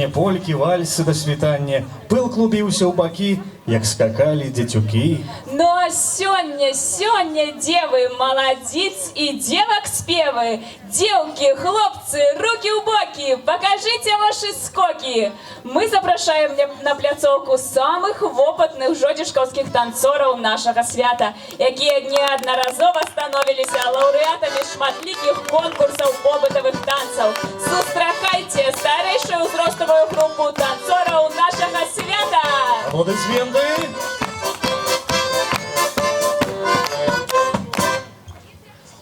Полькі, вальсы да світання, пыл клубіўся ў бакі, як скакалі дзецюкі. Ну а сёння, девы, молодец и девок спевы. Девки, хлопцы, руки в боки, покажите ваши скоки. Мы запрашаем на пляцоўку самых опытных жодзішкаўскіх танцораў нашага свята, якія неаднаразова становіліся лаўрэатамі шматлікіх конкурсаў побытавых танцаў. Сустракайце старэйшую ўзростовую групу танцораў нашага свята. Аплодисменты!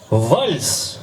Вальс!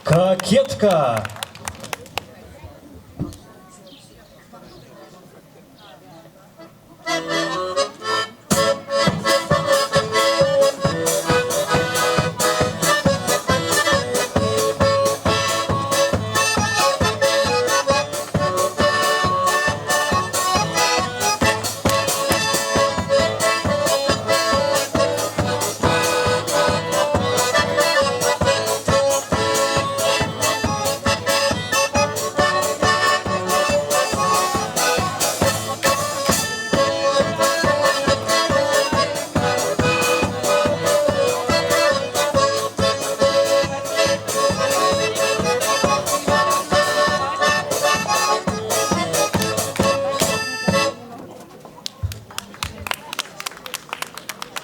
Кокетка!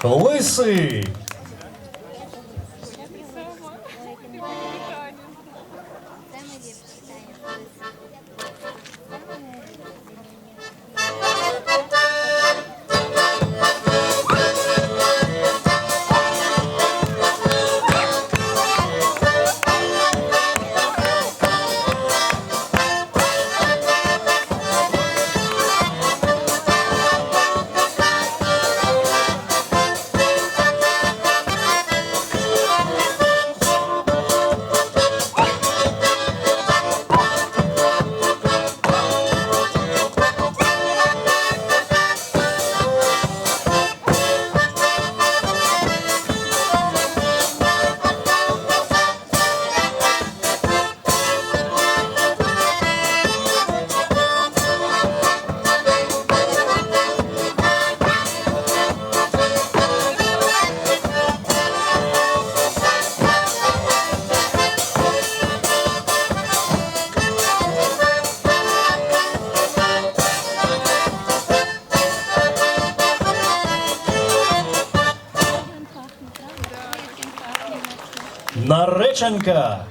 Лысый! Нареченка!